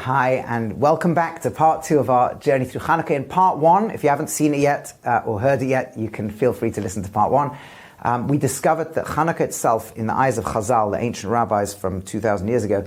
Hi, and welcome back to part 2 of our journey through Chanukah. In part 1, if you haven't seen it yet or heard it yet, you can feel free to listen to part 1. We discovered that Chanukah itself, in the eyes of Chazal, the ancient rabbis from 2,000 years ago,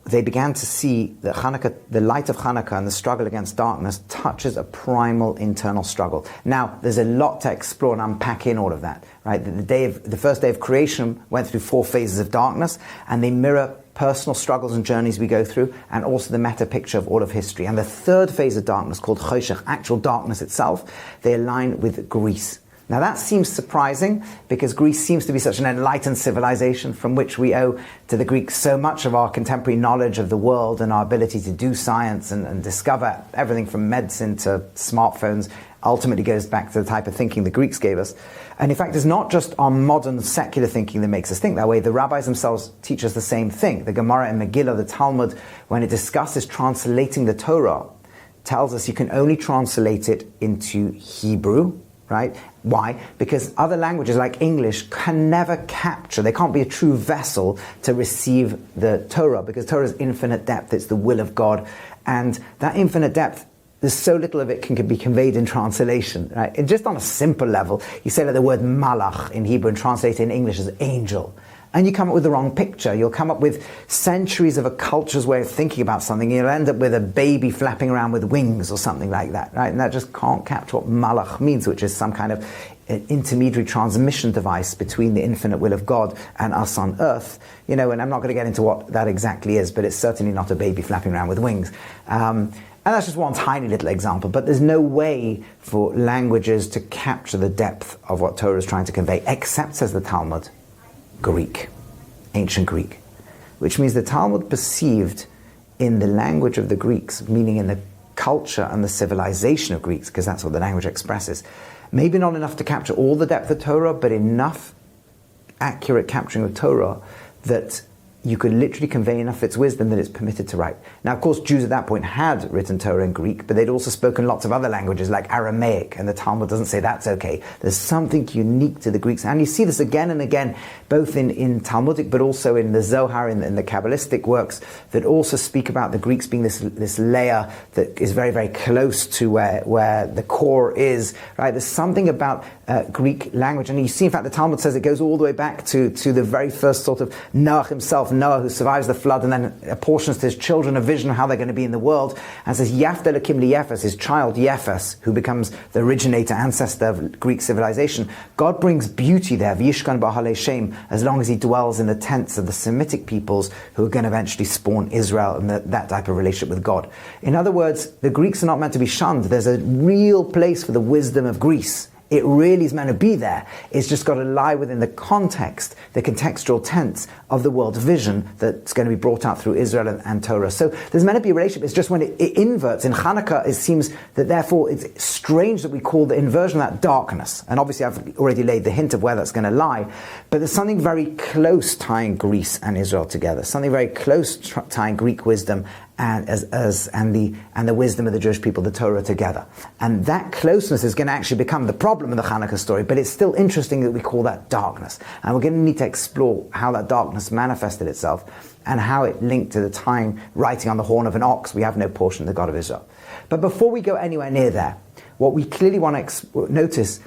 they began to see that Chanukah, the light of Chanukah and the struggle against darkness touches a primal internal struggle. Now, there's a lot to explore and unpack in all of that, right? The first day of creation went through 4 phases of darkness, and they mirror personal struggles and journeys we go through, and also the meta picture of all of history. And the third phase of darkness, called choshech, actual darkness itself, they align with Greece. Now that seems surprising, because Greece seems to be such an enlightened civilization from which we owe to the Greeks so much of our contemporary knowledge of the world and our ability to do science and discover everything from medicine to smartphones. Ultimately goes back to the type of thinking the Greeks gave us. And in fact, it's not just our modern secular thinking that makes us think that way. The rabbis themselves teach us the same thing. The Gemara and Megillah, the Talmud, when it discusses translating the Torah, tells us you can only translate it into Hebrew, right? Why? Because other languages like English can never capture, they can't be a true vessel to receive the Torah, because Torah is infinite depth, it's the will of God. And that infinite depth, there's so little of it can be conveyed in translation, right? And just on a simple level, you say that the word malach in Hebrew and translate it in English as angel, and you come up with the wrong picture. You'll come up with centuries of a culture's way of thinking about something. You'll end up with a baby flapping around with wings or something like that, right? And that just can't capture what malach means, which is some kind of intermediary transmission device between the infinite will of God and us on earth. You know, and I'm not going to get into what that exactly is, but it's certainly not a baby flapping around with wings. And that's just one tiny little example, but there's no way for languages to capture the depth of what Torah is trying to convey, except, says the Talmud, Greek, ancient Greek, which means the Talmud perceived in the language of the Greeks, meaning in the culture and the civilization of Greeks, because that's what the language expresses, maybe not enough to capture all the depth of Torah, but enough accurate capturing of Torah that you could literally convey enough of its wisdom that it's permitted to write. Now, of course, Jews at that point had written Torah in Greek, but they'd also spoken lots of other languages like Aramaic, and the Talmud doesn't say that's okay. There's something unique to the Greeks, and you see this again and again, both in Talmudic, but also in the Zohar, in the Kabbalistic works, that also speak about the Greeks being this layer that is very, very close to where the core is, right? There's something about Greek language, and you see, in fact, the Talmud says it goes all the way back to the very first sort of Noah himself, Noah, who survives the flood and then apportions to his children a vision of how they're going to be in the world, and says Yafta Lakim li Yefes, his child Yefes, who becomes the originator, ancestor of Greek civilization. God brings beauty there, V'yishkan b'ahalei Shem, as long as he dwells in the tents of the Semitic peoples who are going to eventually spawn Israel and that type of relationship with God. In other words, the Greeks are not meant to be shunned. There's a real place for the wisdom of Greece. It really is meant to be there. It's just got to lie within the context, the contextual tense of the world vision that's going to be brought out through Israel and Torah. So there's meant to be a relationship. It's just when it inverts. In Chanukah, it seems that therefore it's strange that we call the inversion of that darkness. And obviously I've already laid the hint of where that's going to lie. But there's something very close tying Greece and Israel together. Something very close tying Greek wisdom and the wisdom of the Jewish people, the Torah, together. And that closeness is going to actually become the problem of the Chanukah story, but it's still interesting that we call that darkness. And we're going to need to explore how that darkness manifested itself and how it linked to the time writing on the horn of an ox, we have no portion of the God of Israel. But before we go anywhere near there, what we clearly want to notice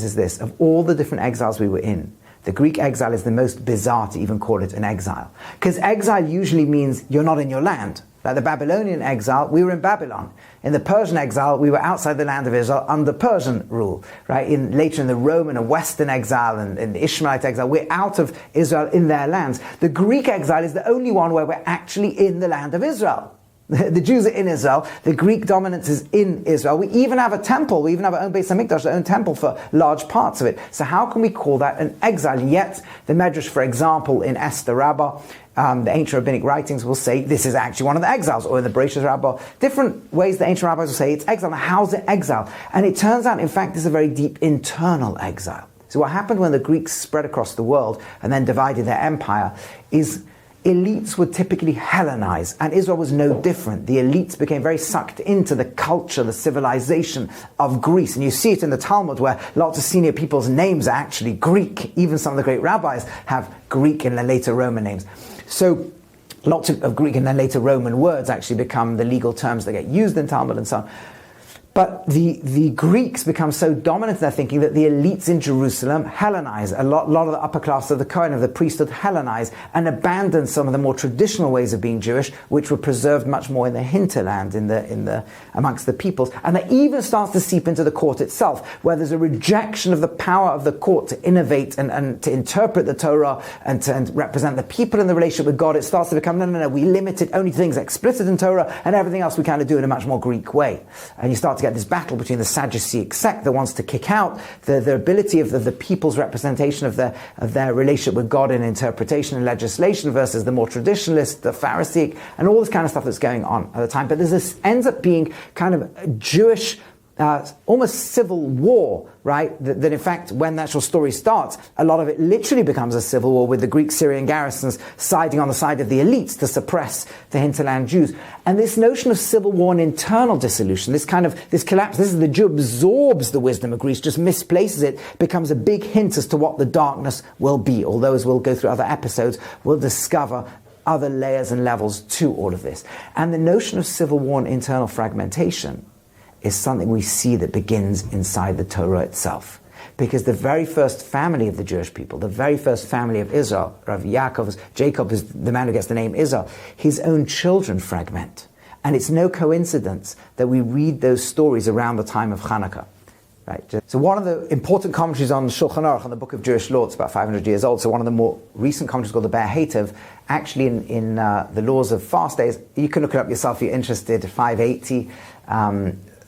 is this: of all the different exiles we were in, the Greek exile is the most bizarre to even call it an exile. Because exile usually means you're not in your land. Like the Babylonian exile, we were in Babylon. In the Persian exile, we were outside the land of Israel under Persian rule. Right? Later in the Roman and Western exile and the Ishmaelite exile, we're out of Israel in their lands. The Greek exile is the only one where we're actually in the land of Israel. The Jews are in Israel. The Greek dominance is in Israel. We even have a temple. We even have our own Beis Hamikdash, our own temple for large parts of it. So how can we call that an exile? Yet the Medrash, for example, in Esther Rabbah, the ancient rabbinic writings will say this is actually one of the exiles, or in the Bereshit Rabbah, different ways the ancient rabbis will say it's exile. Now, how's it exile? And it turns out, in fact, this is a very deep internal exile. So what happened when the Greeks spread across the world and then divided their empire is elites would typically Hellenize, and Israel was no different. The elites became very sucked into the culture, the civilization of Greece. And you see it in the Talmud, where lots of senior people's names are actually Greek. Even some of the great rabbis have Greek and later Roman names. So Lots of Greek and then later Roman words actually become the legal terms that get used in Talmud and so on. But the Greeks become so dominant in their thinking that the elites in Jerusalem Hellenize. A lot of the upper class of the Kohen, of the priesthood, Hellenize and abandon some of the more traditional ways of being Jewish, which were preserved much more in the hinterland, amongst the peoples. And that even starts to seep into the court itself, where there's a rejection of the power of the court to innovate and to interpret the Torah and to represent the people in the relationship with God. It starts to become, no, we limit it only to things explicit in Torah, and everything else we kind of do in a much more Greek way. And you start to get this battle between the Sadduceic sect that wants to kick out the ability of the people's representation of their relationship with God in interpretation and legislation versus the more traditionalist, the Pharisaic, and all this kind of stuff that's going on at the time. But this ends up being kind of a Jewish almost civil war, right? That in fact, when the actual story starts, a lot of it literally becomes a civil war with the Greek-Syrian garrisons siding on the side of the elites to suppress the hinterland Jews. And this notion of civil war and internal dissolution, this collapse, this is the Jew absorbs the wisdom of Greece, just misplaces it, becomes a big hint as to what the darkness will be. Although, as we'll go through other episodes, we'll discover other layers and levels to all of this. And the notion of civil war and internal fragmentation is something we see that begins inside the Torah itself. Because the very first family of the Jewish people, the very first family of Israel, Jacob is the man who gets the name Israel, his own children fragment. And it's no coincidence that we read those stories around the time of Chanukah. Right? So one of the important commentaries on Shulchan Aruch, on the Book of Jewish Law, it's about 500 years old, so one of the more recent commentaries called the Be'er Heitev, actually in the laws of fast days, you can look it up yourself if you're interested, 580,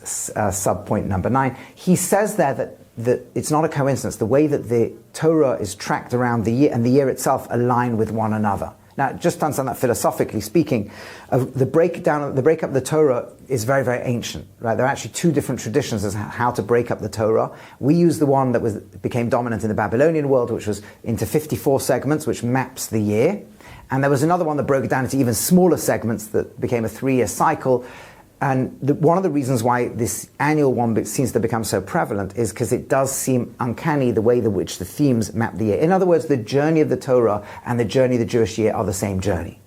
sub-point number 9, he says there that it's not a coincidence, the way that the Torah is tracked around the year and the year itself align with one another. Now, just to understand that philosophically speaking, the breakup of the Torah is very, very ancient, right? There are actually two different traditions as how to break up the Torah. We use the one that became dominant in the Babylonian world, which was into 54 segments, which maps the year. And there was another one that broke it down into even smaller segments that became a 3-year cycle. And one of the reasons why this annual one seems to become so prevalent is because it does seem uncanny the way in which the themes map the year. In other words, the journey of the Torah and the journey of the Jewish year are the same journey.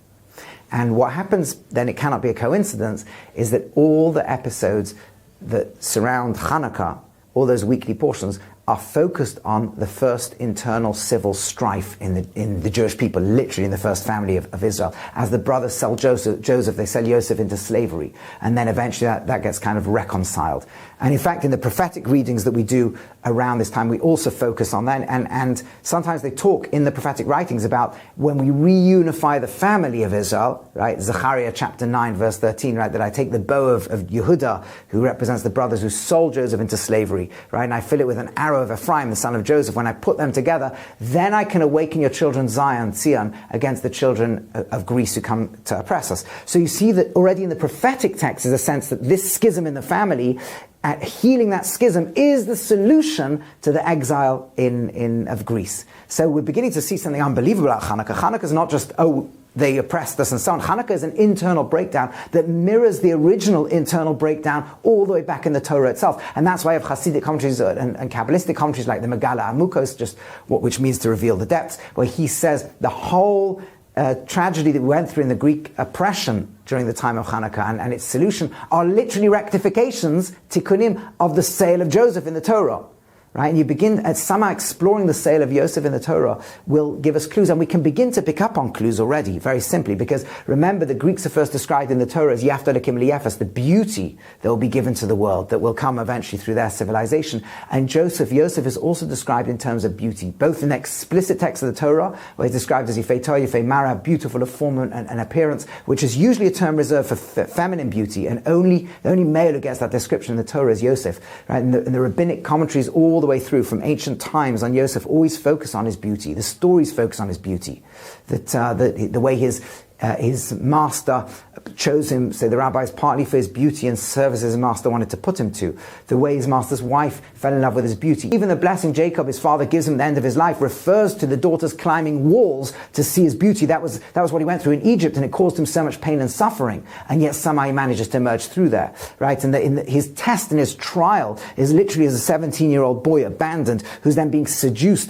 And what happens, then it cannot be a coincidence, is that all the episodes that surround Chanukah, all those weekly portions, are focused on the first internal civil strife in the Jewish people, literally in the first family of Israel. As the brothers sell Joseph, they sell Yosef into slavery. And then eventually that gets kind of reconciled. And in fact, in the prophetic readings that we do around this time, we also focus on that. And sometimes they talk in the prophetic writings about when we reunify the family of Israel, right? Zechariah chapter 9, verse 13, right? That I take the bow of Yehuda, who represents the brothers who sold Joseph into slavery, right? And I fill it with an arrow of Ephraim, the son of Joseph. When I put them together, then I can awaken your children Zion, against the children of Greece who come to oppress us. So you see that already in the prophetic text is a sense that this schism in the family, at healing that schism, is the solution to the exile of Greece. So we're beginning to see something unbelievable about Chanukah. Chanukah is not just, they oppressed us and so on. Chanukah is an internal breakdown that mirrors the original internal breakdown all the way back in the Torah itself. And that's why I have Hasidic commentaries and Kabbalistic commentaries like the Megala Amukos, which means to reveal the depths, where he says the whole tragedy that we went through in the Greek oppression during the time of Chanukah and its solution are literally rectifications, tikkunim, of the sale of Joseph in the Torah. Right? And you begin at somehow exploring the sale of Yosef in the Torah will give us clues, and we can begin to pick up on clues already, very simply, because remember, the Greeks are first described in the Torah as Yafta Lekim Liyefes, the beauty that will be given to the world, that will come eventually through their civilization. And Yosef is also described in terms of beauty, both in the explicit text of the Torah, where he's described as Yifei Torah, Yifei Mara, beautiful of form and appearance, which is usually a term reserved for feminine beauty, and the only male who gets that description in the Torah is Yosef. Right? And the rabbinic commentaries all the way through from ancient times on Yosef always focus on his beauty. The stories focus on his beauty. That the way his master chose him, say the rabbis, partly for his beauty and service his master wanted to put him to. The way his master's wife fell in love with his beauty. Even the blessing Jacob, his father, gives him at the end of his life refers to the daughters climbing walls to see his beauty. That was what he went through in Egypt, and it caused him so much pain and suffering. And yet somehow he manages to emerge through there, right? And his test and his trial is literally as a 17-year-old boy abandoned, who's then being seduced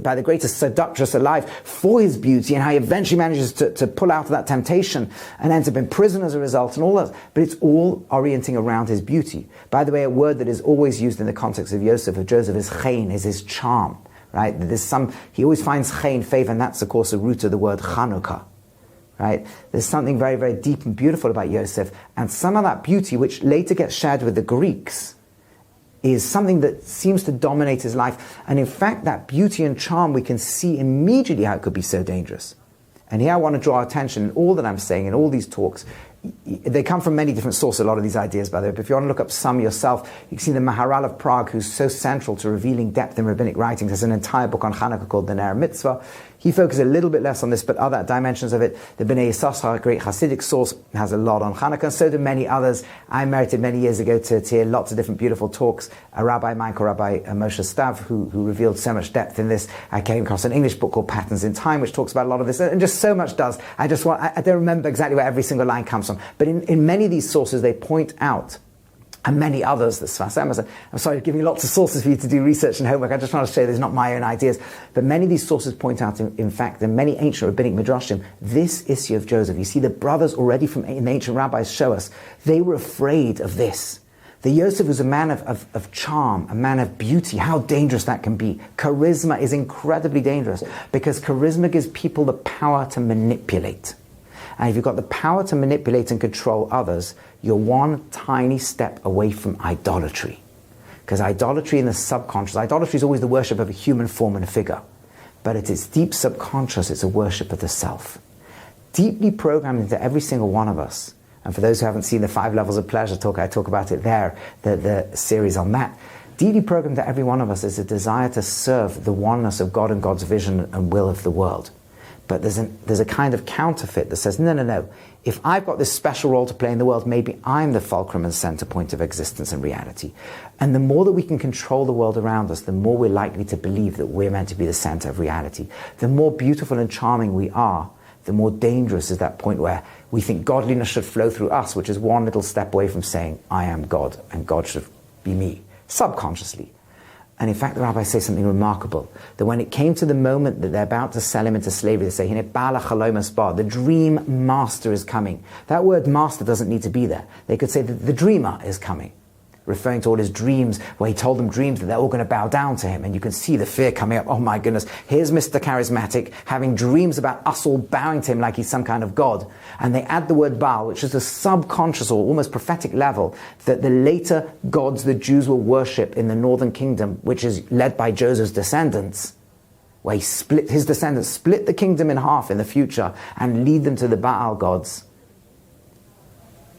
by the greatest seductress alive for his beauty, and how he eventually manages to pull out of that temptation and ends up in prison as a result and all that. But it's all orienting around his beauty. By the way, a word that is always used in the context of Joseph is chen, is his charm. Right? He always finds chen, favor, and that's of course the root of the word Chanukah. Right? There's something very, very deep and beautiful about Yosef, and some of that beauty, which later gets shared with the Greeks, is something that seems to dominate his life. And in fact, that beauty and charm, we can see immediately how it could be so dangerous. And here I want to draw our attention, all that I'm saying in all these talks, they come from many different sources, a lot of these ideas, by the way. But if you want to look up some yourself, you can see the Maharal of Prague, who's so central to revealing depth in rabbinic writings. There's an entire book on Chanukah called the Ner Mitzvah. He focuses a little bit less on this, but other dimensions of it. The Bnei Yissaschar, a great Hasidic source, has a lot on Chanukah, and so do many others. I merited many years ago to hear lots of different beautiful talks. A Rabbi Michael, Rabbi Moshe Stav, who revealed so much depth in this. I came across an English book called Patterns in Time, which talks about a lot of this, and just so much does. I don't remember exactly where every single line comes from, but in many of these sources, they point out, and many others, the Sfas, I'm sorry, giving lots of sources for you to do research and homework. I just want to say these are not my own ideas. But many of these sources point out, in fact, in many ancient rabbinic midrashim, this issue of Joseph. You see, the brothers already in the ancient rabbis show us, they were afraid of this. The Yosef was a man of charm, a man of beauty, how dangerous that can be. Charisma is incredibly dangerous, because charisma gives people the power to manipulate. And if you've got the power to manipulate and control others, you're one tiny step away from idolatry. Because idolatry in the subconscious, idolatry is always the worship of a human form and a figure. But at its deep subconscious, it's a worship of the self. Deeply programmed into every single one of us. And for those who haven't seen the 5 Levels of Pleasure talk, I talk about it there, the series on that. Deeply programmed to every one of us is a desire to serve the oneness of God and God's vision and will of the world. But there's a kind of counterfeit that says, no. If I've got this special role to play in the world, maybe I'm the fulcrum and center point of existence and reality. And the more that we can control the world around us, the more we're likely to believe that we're meant to be the center of reality. The more beautiful and charming we are, the more dangerous is that point where we think godliness should flow through us, which is one little step away from saying, I am God, and God should be me, subconsciously. And in fact, the rabbis say something remarkable, that when it came to the moment that they're about to sell him into slavery, they say, the dream master is coming. That word master doesn't need to be there. They could say that the dreamer is coming, referring to all his dreams, where he told them dreams that they're all going to bow down to him. And you can see the fear coming up. Oh my goodness, here's Mr. Charismatic having dreams about us all bowing to him like he's some kind of god. And they add the word Baal, which is a subconscious or almost prophetic level, that the later gods the Jews will worship in the northern kingdom, which is led by Joseph's descendants, where his descendants split the kingdom in half in the future and lead them to the Baal gods.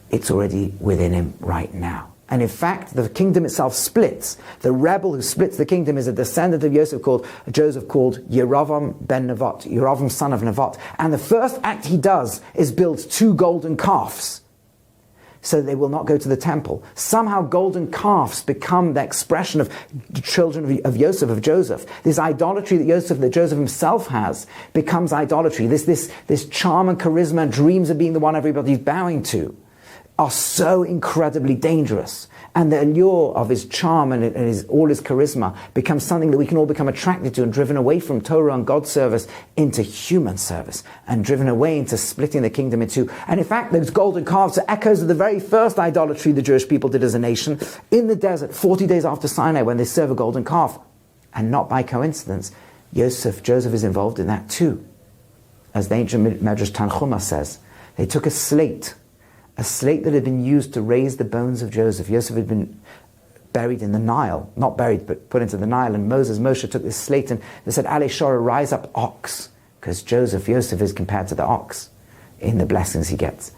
It's already within him right now. And in fact, the kingdom itself splits. The rebel who splits the kingdom is a descendant of Joseph called Yerovam ben Nevat, Yerovam son of Nevat. And the first act he does is build 2 golden calves so that they will not go to the temple. Somehow golden calves become the expression of the children of Joseph. This idolatry that Joseph himself has becomes idolatry. This charm and charisma and dreams of being the one everybody's bowing to are so incredibly dangerous. And the allure of his charm and all his charisma becomes something that we can all become attracted to and driven away from Torah and God's service into human service, and driven away into splitting the kingdom in 2. And in fact, those golden calves are echoes of the very first idolatry the Jewish people did as a nation in the desert 40 days after Sinai, when they serve a golden calf. And not by coincidence, Joseph is involved in that too. As the ancient Medrash Tanchuma says, they took a slate that had been used to raise the bones of Joseph. Yosef had been buried in the Nile, not buried, but put into the Nile. And Moshe took this slate and they said, Ale Shora, rise up, ox. Because Yosef is compared to the ox in the blessings he gets.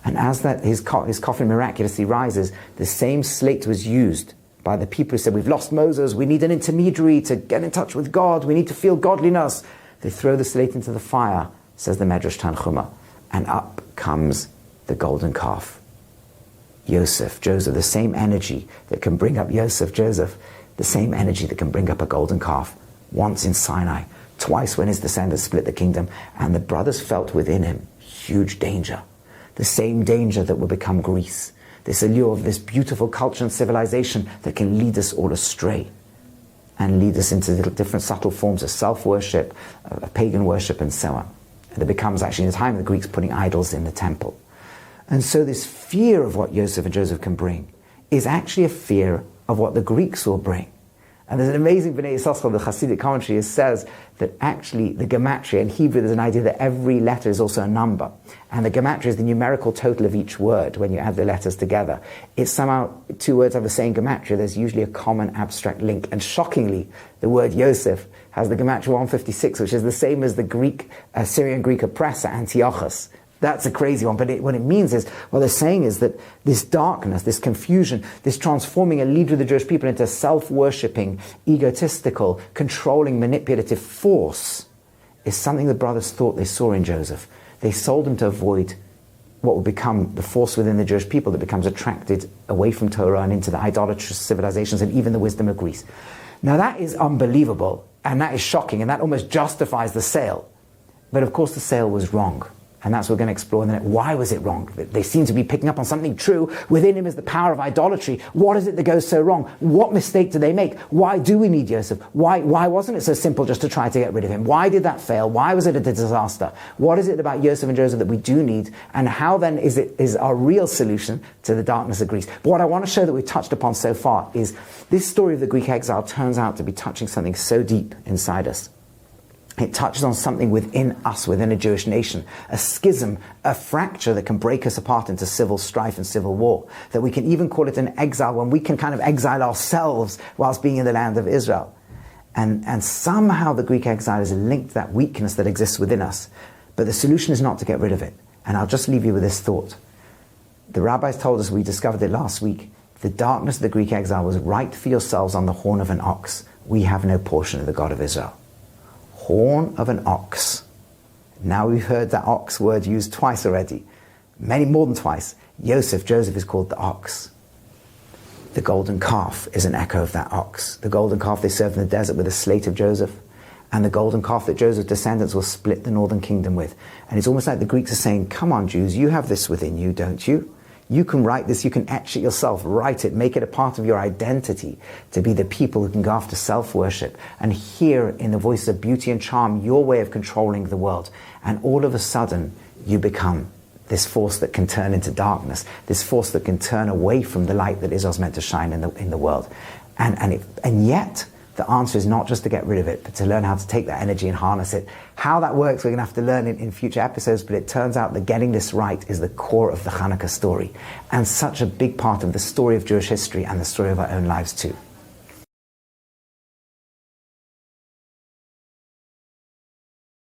And as his coffin miraculously rises, the same slate was used by the people who said, we've lost Moses, we need an intermediary to get in touch with God, we need to feel godliness. They throw the slate into the fire, says the Medrash Tanchuma, and up comes the golden calf. Joseph, the same energy that can bring up Joseph, the same energy that can bring up a golden calf. Once in Sinai, twice when his descendants split the kingdom, and the brothers felt within him huge danger. The same danger that will become Greece. This allure of this beautiful culture and civilization that can lead us all astray and lead us into different subtle forms of self-worship, of pagan worship, and so on. And it becomes actually in the time of the Greeks putting idols in the temple. And so this fear of what Yosef and Joseph can bring is actually a fear of what the Greeks will bring. And there's an amazing B'nai Yisrael, the Hasidic commentary, says that actually the gematria, in Hebrew there's an idea that every letter is also a number. And the gematria is the numerical total of each word when you add the letters together. It's somehow, two words have the same gematria, there's usually a common abstract link. And shockingly, the word Yosef has the gematria 156, which is the same as the Greek, Syrian Greek oppressor, Antiochus. That's a crazy one, but what it means is, what they're saying is that this darkness, this confusion, this transforming a leader of the Jewish people into a self-worshipping, egotistical, controlling, manipulative force is something the brothers thought they saw in Joseph. They sold him to avoid what would become the force within the Jewish people that becomes attracted away from Torah and into the idolatrous civilizations and even the wisdom of Greece. Now that is unbelievable, and that is shocking, and that almost justifies the sale. But of course the sale was wrong. And that's what we're going to explore in the next. Why was it wrong? They seem to be picking up on something true. Within him is the power of idolatry. What is it that goes so wrong? What mistake do they make? Why do we need Yosef? Why wasn't it so simple just to try to get rid of him? Why did that fail? Why was it a disaster? What is it about Yosef and Joseph that we do need? And how then is our real solution to the darkness of Greece? But what I want to show that we've touched upon so far is this story of the Greek exile turns out to be touching something so deep inside us. It touches on something within us, within a Jewish nation, a schism, a fracture that can break us apart into civil strife and civil war. That we can even call it an exile when we can kind of exile ourselves whilst being in the land of Israel. And somehow the Greek exile is linked to that weakness that exists within us. But the solution is not to get rid of it. And I'll just leave you with this thought. The rabbis told us, we discovered it last week, the darkness of the Greek exile was write for yourselves on the horn of an ox. We have no portion of the God of Israel. Horn of an ox. Now we've heard that ox word used twice already. Many more than twice. Joseph is called the ox. The golden calf is an echo of that ox. The golden calf they served in the desert with a slate of Joseph, and the golden calf that Joseph's descendants will split the northern kingdom with. And it's almost like the Greeks are saying, come on Jews, you have this within you, don't you? You can write this, you can etch it yourself, write it, make it a part of your identity, to be the people who can go after self-worship and hear in the voices of beauty and charm your way of controlling the world. And all of a sudden, you become this force that can turn into darkness, this force that can turn away from the light that Israel's meant to shine in the world. And yet, the answer is not just to get rid of it, but to learn how to take that energy and harness it. How that works, we're going to have to learn in future episodes, but it turns out that getting this right is the core of the Chanukah story, and such a big part of the story of Jewish history and the story of our own lives too.